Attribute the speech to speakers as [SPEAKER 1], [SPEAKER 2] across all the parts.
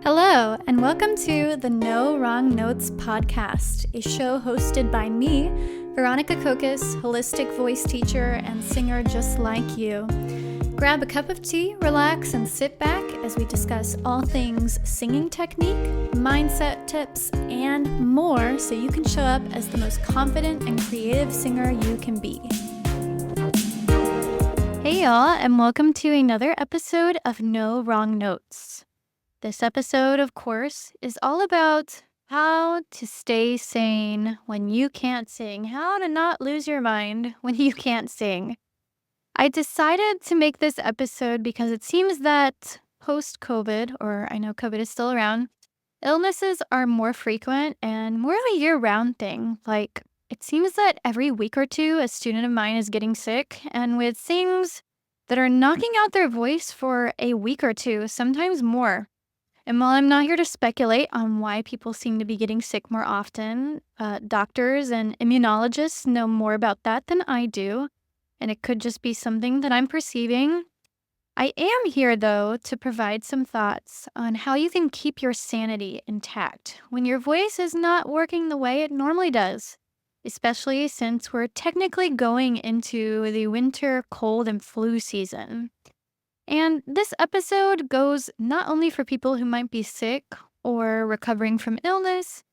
[SPEAKER 1] Hello, and welcome to the No Wrong Notes podcast, a show hosted by me, Veronica Kokos, holistic voice teacher and singer just like you. Grab a cup of tea, relax, and sit back as we discuss all things singing technique, mindset tips, and more so you can show up as the most confident and creative singer you can be. Hey y'all, and welcome to another episode of No Wrong Notes. This episode, of course, is all about how to stay sane when you can't sing, how to not lose your mind when you can't sing. I decided to make this episode because it seems that post-COVID, or I know COVID is still around, illnesses are more frequent and more of a year-round thing. Like, it seems that every week or two, a student of mine is getting sick, and with things that are knocking out their voice for a week or two, sometimes more. And while I'm not here to speculate on why people seem to be getting sick more often, doctors and immunologists know more about that than I do, and it could just be something that I'm perceiving. I am here, though, to provide some thoughts on how you can keep your sanity intact when your voice is not working the way it normally does, especially since we're technically going into the winter cold and flu season. And this episode goes not only for people who might be sick or recovering from illness,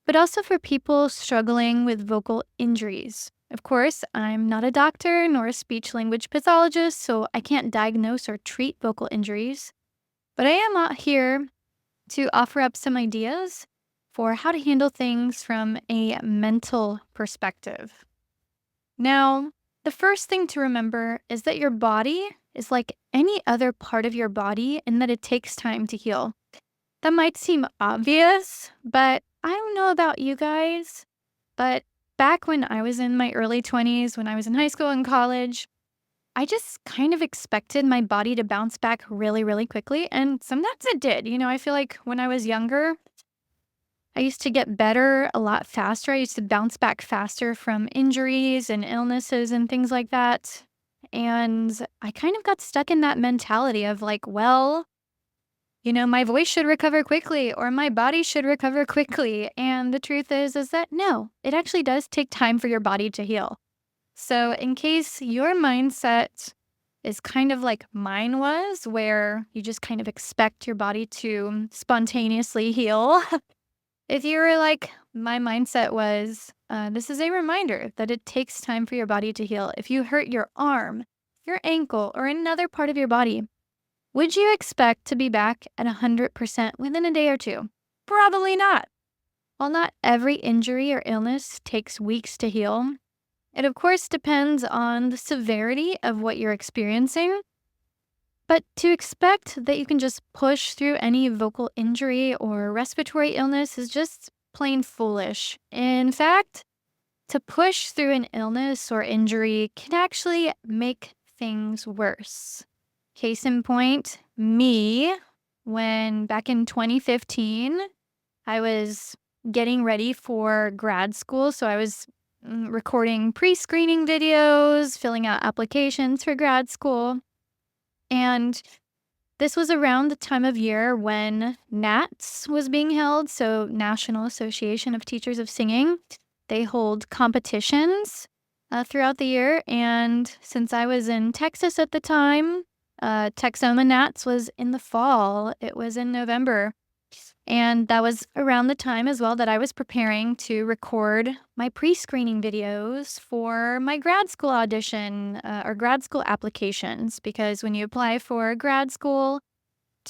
[SPEAKER 1] but also for people struggling with vocal injuries. Of course, I'm not a doctor nor a speech language pathologist, so I can't diagnose or treat vocal injuries. But I am out here to offer up some ideas for how to handle things from a mental perspective. Now, the first thing to remember is that your body is like any other part of your body in that it takes time to heal. That might seem obvious, but I don't know about you guys, but back when I was in my early 20s, when I was in high school and college, I just kind of expected my body to bounce back really, really quickly, and sometimes it did. I feel like when I was younger, I used to get better a lot faster. I used to bounce back faster from injuries and illnesses and things like that. And I kind of got stuck in that mentality of like, well, my voice should recover quickly or my body should recover quickly. And the truth is that no, it actually does take time for your body to heal. So in case your mindset is kind of like mine was, where you just kind of expect your body to spontaneously heal, if you were like, my mindset was, this is a reminder that it takes time for your body to heal. If you hurt your arm, your ankle, or another part of your body, would you expect to be back at 100% within a day or two? Probably not. While not every injury or illness takes weeks to heal, it of course depends on the severity of what you're experiencing. But to expect that you can just push through any vocal injury or respiratory illness is just plain foolish. In fact, to push through an illness or injury can actually make things worse. Case in point, me, when back in 2015, I was getting ready for grad school. So I was recording pre-screening videos, filling out applications for grad school. And this was around the time of year when NATS was being held, so National Association of Teachers of Singing. They hold competitions throughout the year, and since I was in Texas at the time, Texoma NATS was in the fall. It was in November. And that was around the time as well that I was preparing to record my pre-screening videos for my grad school audition or grad school applications. Because when you apply for grad school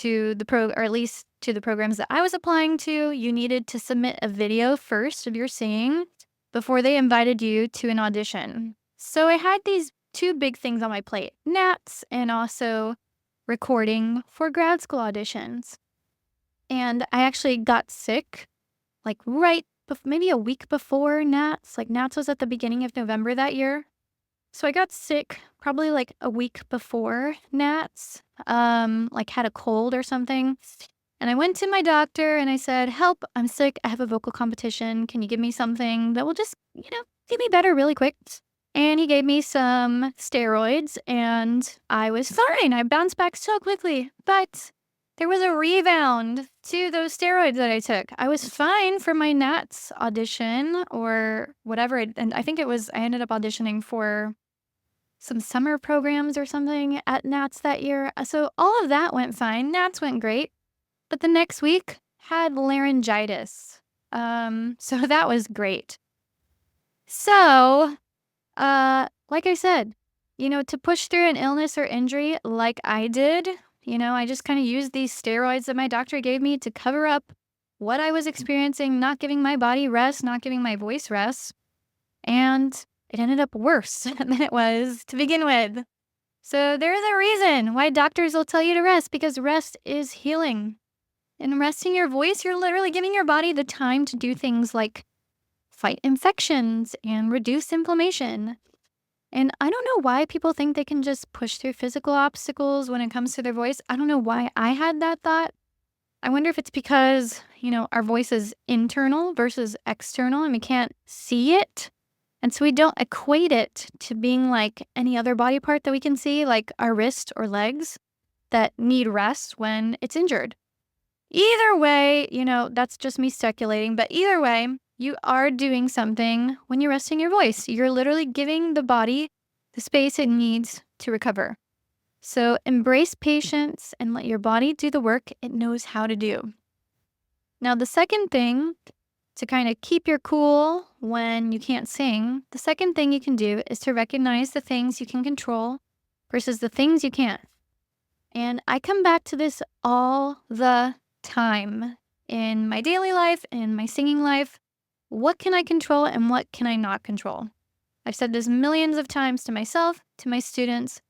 [SPEAKER 1] or at least to the programs that I was applying to, you needed to submit a video first of your singing before they invited you to an audition. So I had these two big things on my plate, NATS and also recording for grad school auditions. And I actually got sick, like maybe a week before NATS. Like NATS was at the beginning of November that year. So I got sick probably like a week before NATS, like had a cold or something. And I went to my doctor and I said, help, I'm sick. I have a vocal competition. Can you give me something that will just, get me better really quick? And he gave me some steroids and I was fine. I bounced back so quickly. But there was a rebound to those steroids that I took. I was fine for my Nats audition or whatever. And I think I ended up auditioning for some summer programs or something at Nats that year. So all of that went fine. Nats went great. But the next week had laryngitis. So that was great. So, like I said, to push through an illness or injury like I did, I just kind of used these steroids that my doctor gave me to cover up what I was experiencing, not giving my body rest, not giving my voice rest. And it ended up worse than it was to begin with. So there's a reason why doctors will tell you to rest, because rest is healing. In resting your voice, you're literally giving your body the time to do things like fight infections and reduce inflammation. And I don't know why people think they can just push through physical obstacles when it comes to their voice. I don't know why I had that thought. I wonder if it's because, our voice is internal versus external and we can't see it. And so we don't equate it to being like any other body part that we can see, like our wrist or legs that need rest when it's injured. Either way, that's just me speculating, but either way, you are doing something when you're resting your voice. You're literally giving the body the space it needs to recover. So embrace patience and let your body do the work it knows how to do. Now, the second thing to kind of keep your cool when you can't sing, the second thing you can do is to recognize the things you can control versus the things you can't. And I come back to this all the time in my daily life, in my singing life. What can I control and what can I not control? I've said this millions of times to myself, to my students,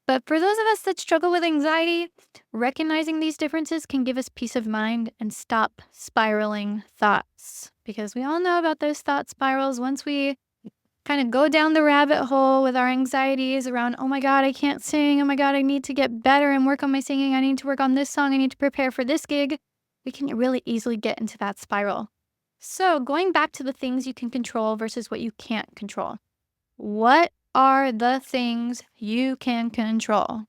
[SPEAKER 1] but for those of us that struggle with anxiety, recognizing these differences can give us peace of mind and stop spiraling thoughts. Because we all know about those thought spirals. Once we kind of go down the rabbit hole with our anxieties around, oh my God, I can't sing. Oh my God, I need to get better and work on my singing. I need to work on this song. I need to prepare for this gig. We can really easily get into that spiral. So going back to the things you can control versus what you can't control. What are the things you can control?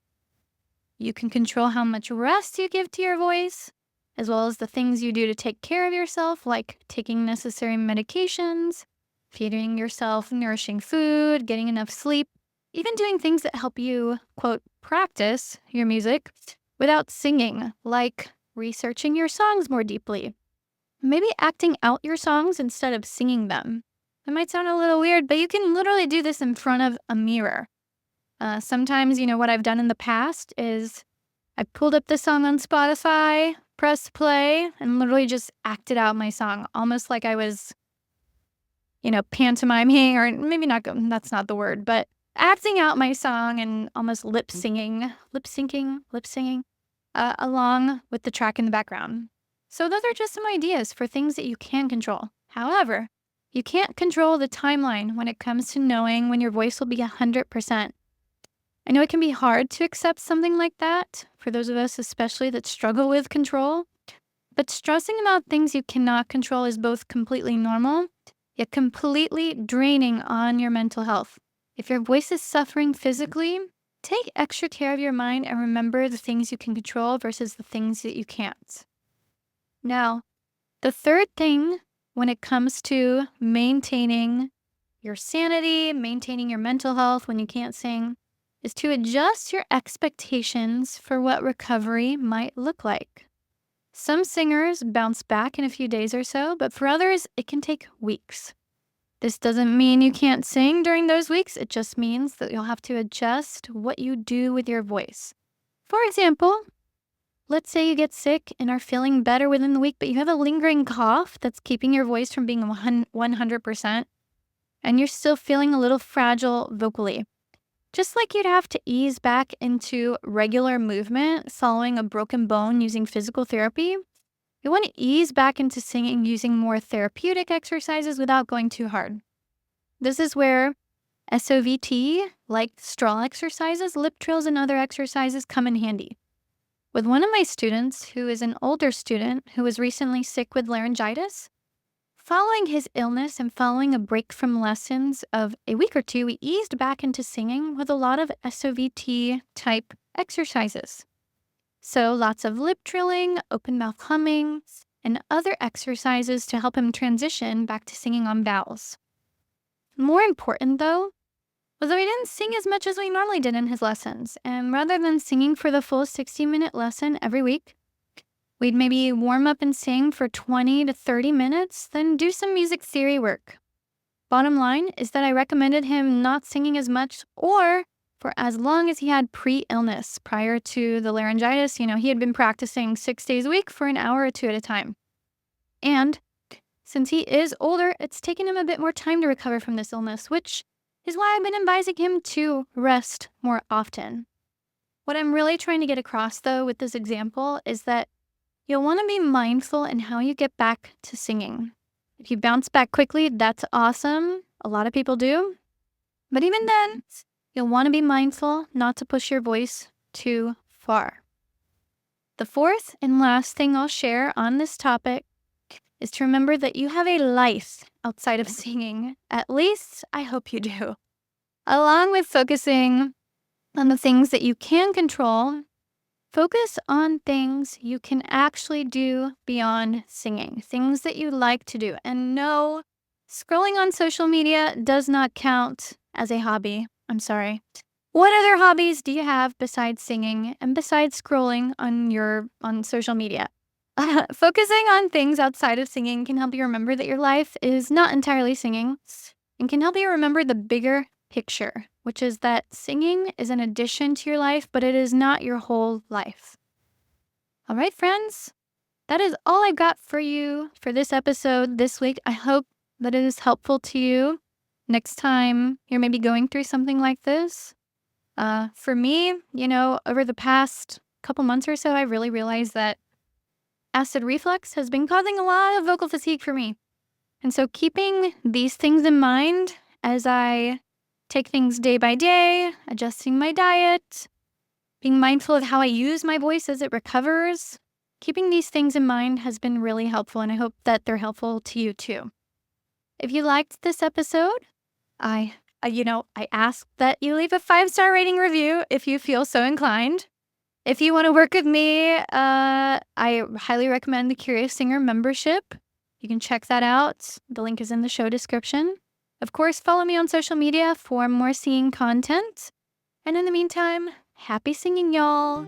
[SPEAKER 1] You can control how much rest you give to your voice, as well as the things you do to take care of yourself, like taking necessary medications, feeding yourself nourishing food, getting enough sleep, even doing things that help you, quote, practice your music without singing, like researching your songs more deeply. Maybe acting out your songs instead of singing them. That might sound a little weird, but you can literally do this in front of a mirror. Sometimes, what I've done in the past is I pulled up the song on Spotify, pressed play, and literally just acted out my song, almost like I was, pantomiming, or maybe not, that's not the word, but acting out my song and almost lip syncing, along with the track in the background. So those are just some ideas for things that you can control. However, you can't control the timeline when it comes to knowing when your voice will be 100%. I know it can be hard to accept something like that, for those of us especially that struggle with control, but stressing about things you cannot control is both completely normal, yet completely draining on your mental health. If your voice is suffering physically, take extra care of your mind and remember the things you can control versus the things that you can't. Now, the third thing when it comes to maintaining your sanity, maintaining your mental health when you can't sing, is to adjust your expectations for what recovery might look like. Some singers bounce back in a few days or so, but for others, it can take weeks. This doesn't mean you can't sing during those weeks. It just means that you'll have to adjust what you do with your voice. For example, let's say you get sick and are feeling better within the week, but you have a lingering cough that's keeping your voice from being 100%, and you're still feeling a little fragile vocally. Just like you'd have to ease back into regular movement following a broken bone using physical therapy, you want to ease back into singing using more therapeutic exercises without going too hard. This is where SOVT, like straw exercises, lip trills, and other exercises come in handy. With one of my students, who is an older student who was recently sick with laryngitis, following his illness and following a break from lessons of a week or two, we eased back into singing with a lot of SOVT type exercises. So lots of lip trilling, open mouth humming, and other exercises to help him transition back to singing on vowels. More important though, was that we didn't sing as much as we normally did in his lessons. And rather than singing for the full 60-minute lesson every week, we'd maybe warm up and sing for 20 to 30 minutes, then do some music theory work. Bottom line is that I recommended him not singing as much or for as long as he had pre-illness. Prior to the laryngitis, he had been practicing 6 days a week for an hour or two at a time. And since he is older, it's taken him a bit more time to recover from this illness, which is why I've been advising him to rest more often. What I'm really trying to get across, though, with this example is that you'll want to be mindful in how you get back to singing. If you bounce back quickly, that's awesome. A lot of people do. But even then, you'll want to be mindful not to push your voice too far. The fourth and last thing I'll share on this topic is to remember that you have a life outside of singing. At least, I hope you do. Along with focusing on the things that you can control, focus on things you can actually do beyond singing, things that you like to do. And no, scrolling on social media does not count as a hobby. I'm sorry. What other hobbies do you have besides singing and besides scrolling on social media? Focusing on things outside of singing can help you remember that your life is not entirely singing and can help you remember the bigger picture, which is that singing is an addition to your life, but it is not your whole life. All right, friends, that is all I've got for you for this episode this week. I hope that it is helpful to you next time you're maybe going through something like this. For me, over the past couple months or so, I really realized that acid reflux has been causing a lot of vocal fatigue for me. And so keeping these things in mind as I take things day by day, adjusting my diet, being mindful of how I use my voice as it recovers, keeping these things in mind has been really helpful, and I hope that they're helpful to you too. If you liked this episode, I ask that you leave a 5-star rating review if you feel so inclined. If you want to work with me, I highly recommend the Curious Singer membership. You can check that out. The link is in the show description. Of course, follow me on social media for more singing content. And in the meantime, happy singing, y'all.